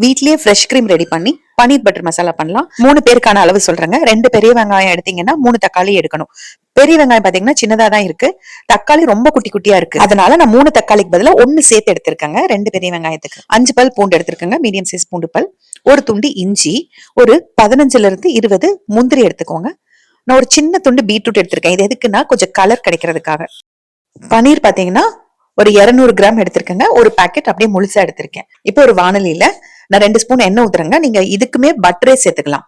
வீட்லயே fresh cream ready பண்ணி பன்னீர் butter masala பண்ணலாம். 3 பேருக்கான அளவு சொல்றேங்க. 2 பெரிய வெங்காயம் எடுத்தீங்கன்னா 3 தக்காளி எடுக்கணும். பெரிய வெங்காயம் பாத்தீங்கன்னா சின்னதா தான் இருக்கு, தக்காளி ரொம்ப குட்டி குட்டியா இருக்கு. அதனால நான் 3 தக்காளிக்கு பதிலா 1 சேர்த்து எடுத்திருக்கேங்க. 2 பெரிய வெங்காயத்துக்கு 5 பல் பூண்டு எடுத்திருக்கேங்க, மீடியம் சைஸ் பூண்டு பல், ஒரு துண்டு இஞ்சி, ஒரு 15ல இருந்து 20 முந்திரி எடுத்துக்கோங்க. நான் ஒரு சின்ன துண்டு பீட்ரூட் எடுத்திருக்கேன். இது எதுக்குன்னா கொஞ்சம் கலர் கிடைக்கிறதுக்காக. பன்னீர் பாத்தீங்கன்னா ஒரு 200 கிராம் எடுத்திருக்கேங்க. ஒரு பாக்கெட் அப்படியே முழுசா எடுத்திருக்கேன். இப்போ ஒரு வானலியில நான் 2 ஸ்பூன் எண்ணெய் ஊத்துறேங்க. நீங்க இதுக்குமே பட்டரே சேர்த்துக்கலாம்,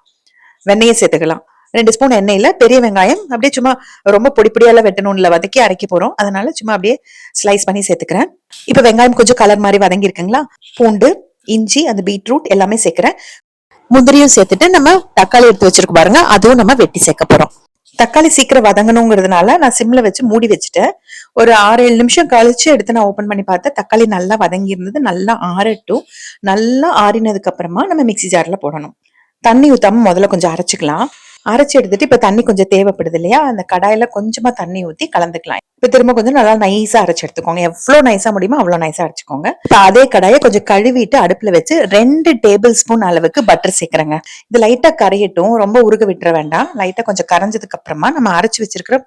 வெண்ணெயே சேர்த்துக்கலாம். 2 ஸ்பூன் எண்ணெயில பெரிய வெங்காயம் அப்படியே சும்மா ரொம்ப பொடி பொடியால வெட்டணும்ல, வதக்கி அரைக்க போறோம். அதனால சும்மா அப்படியே ஸ்லைஸ் பண்ணி சேர்த்துக்கிறேன். இப்ப வெங்காயம் கொஞ்சம் கலர் மாதிரி வதங்கி இருக்குங்களா, பூண்டு, இஞ்சி, அந்த பீட்ரூட் எல்லாமே சேர்க்கிறேன். முந்திரியும் சேர்த்துட்டு நம்ம தக்காளி எடுத்து வச்சிருக்க பாருங்க, அதுவும் நம்ம வெட்டி சேர்க்க போறோம். தக்காளி சீக்கிரம் வதங்கணுங்கிறதுனால நான் சிம்ல வச்சு மூடி வச்சுட்டேன். ஒரு 6-7 நிமிஷம் கழிச்சு எடுத்து நான் ஓபன் பண்ணி பார்த்தேன். தக்காளி நல்லா வதங்கி இருந்தது. நல்லா ஆறட்டும். நல்லா ஆறினதுக்கு அப்புறமா நம்ம மிக்ஸி ஜார்ல போடணும். தண்ணி ஊத்தாம முதல்ல கொஞ்சம் அரைச்சுக்கலாம். அரைச்சு எடுத்துட்டு இப்ப தண்ணி கொஞ்சம் தேவைப்படுது இல்லையா, அந்த கடாயில கொஞ்சமா தண்ணி ஊத்தி கலந்துக்கலாம். இப்ப திரும்ப கொஞ்சம் நல்லா நைஸா அரைச்சு எடுத்துக்கோங்க. எவ்வளவு நைஸா முடியுமோ அவ்வளவு நைஸா அரைச்சுக்கோங்க. இப்ப அதே கடாயை கொஞ்சம் கழுவிட்டு அடுப்புல வச்சு 2 டேபிள் ஸ்பூன் அளவுக்கு பட்டர் சேர்க்கிறேங்க. இது லைட்டா கரையட்டும், ரொம்ப உருக விட்டுற வேண்டாம். லைட்டா கொஞ்சம் கரைஞ்சதுக்கு அப்புறமா நம்ம அரைச்சு வச்சிருக்கிற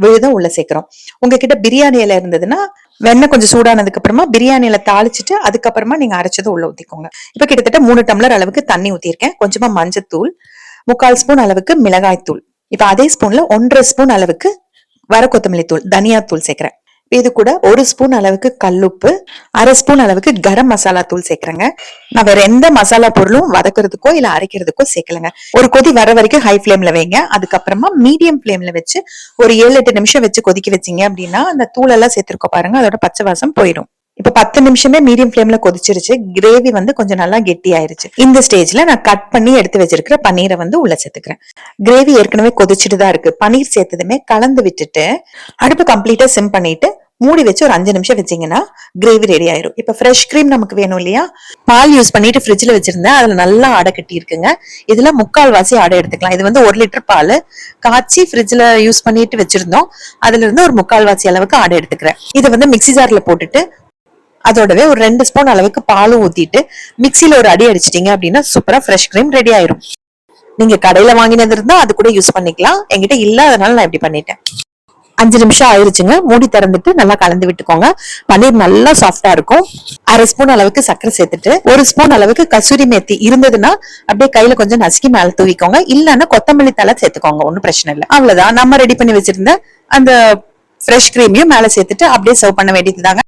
விழுதம் உள்ள சேர்க்கிறோம். உங்ககிட்ட பிரியாணி இலை இருந்ததுன்னா வெண்ணெய் கொஞ்சம் சூடானதுக்கு அப்புறமா பிரியாணியில தாளிச்சுட்டு அதுக்கப்புறமா நீங்க அரைச்சதை உள்ள ஊத்திக்கோங்க. இப்ப கிட்டத்தட்ட 3 டம்ளர் அளவுக்கு தண்ணி ஊத்திருக்கேன். கொஞ்சமா மஞ்சத்தூள், 3/4 ஸ்பூன் அளவுக்கு மிளகாய் தூள், இப்ப அதே ஸ்பூன்ல 1.5 ஸ்பூன் அளவுக்கு வர கொத்தமல்லி தூள், தனியா தூள் சேர்க்கிறேன். இது கூட 1 ஸ்பூன் அளவுக்கு கல்லுப்பு, 1/2 ஸ்பூன் அளவுக்கு கரம் மசாலா தூள் சேர்க்கிறேங்க. நான் வேற எந்த மசாலா பொருளும் வதக்குறதுக்கோ இல்ல அரைக்கிறதுக்கோ சேர்க்கலங்க. ஒரு கொதி வர வரைக்கும் ஹை ஃபிளேம்ல வைங்க. அதுக்கப்புறமா மீடியம் ஃபிளேம்ல வச்சு ஒரு 7-8 நிமிஷம் வச்சு கொதிக்க வச்சீங்க அப்படின்னா அந்த தூள் எல்லாம் சேர்த்திருக்கோம் பாருங்க, அதோட பச்சை வாசம் போயிடும். இப்ப 10 நிமிஷமே மீடியம் ஃபிளேம்ல கொதிச்சிருச்சு. கிரேவி கொஞ்சம் நல்லா கெட்டி ஆயிருச்சு. இந்த ஸ்டேஜ்ல நான் கட் பண்ணி எடுத்து வச்சிருக்கிற பன்னீரை உள்ள சேர்த்துக்கிறேன். கிரேவி ஏற்கனவே கொதிச்சுட்டு தான் இருக்கு. பன்னீர் சேர்த்ததுமே கலந்து விட்டுட்டு அடுப்பு கம்ப்ளீட்டா சிம் பண்ணிட்டு மூடி வச்சு ஒரு 5 நிமிஷம் வச்சீங்கன்னா கிரேவி ரெடி ஆயிரும். இப்ப ஃப்ரெஷ் கிரீம் நமக்கு வேணும் இல்லையா, பால் யூஸ் பண்ணிட்டு ஃப்ரிட்ஜ்ல வச்சிருந்தேன். அதுல நல்லா அடை கட்டி இருக்குங்க. இதுல 3/4 வாசி அடை எடுத்துக்கலாம். இது 1 லிட்டர் பால் காய்ச்சி ஃப்ரிட்ஜ்ல யூஸ் பண்ணிட்டு வச்சிருந்தோம். அதுல இருந்து ஒரு 3/4 வாசி அளவுக்கு அடை எடுத்துக்கிறேன். இதை மிக்ஸி ஜார்ல போட்டுட்டு அதோடவே ஒரு 2 ஸ்பூன் அளவுக்கு பாலும் ஊத்திட்டு மிக்சியில ஒரு அடி அடிச்சிட்டீங்க அப்படின்னா சூப்பரா ஃப்ரெஷ் கிரீம் ரெடி ஆயிரும். நீங்க கடையில வாங்கினது இருந்தா அது கூட யூஸ் பண்ணிக்கலாம். என்கிட்ட இல்ல, அதனால நான் இப்படி பண்ணிட்டேன். 5 நிமிஷம் ஆயிருச்சுங்க. மூடி திறந்துட்டு நல்லா கலந்து விட்டுக்கோங்க. பன்னீர் நல்லா சாஃப்டா இருக்கும். 1/2 ஸ்பூன் அளவுக்கு சர்க்கரை சேர்த்துட்டு 1 ஸ்பூன் அளவுக்கு கசூரி மேத்தி இருந்ததுன்னா அப்படியே கையில கொஞ்சம் நசுக்கி மேல தூவிக்கோங்க. இல்லன்னா கொத்தமல்லி தலை சேர்த்துக்கோங்க, ஒன்னும் பிரச்சனை இல்லை. அவ்வளவுதான், நம்ம ரெடி பண்ணி வச்சிருந்த அந்த ஃப்ரெஷ் கிரீமையும் மேல சேர்த்துட்டு அப்படியே சர்வ் பண்ண வேண்டியதுதாங்க.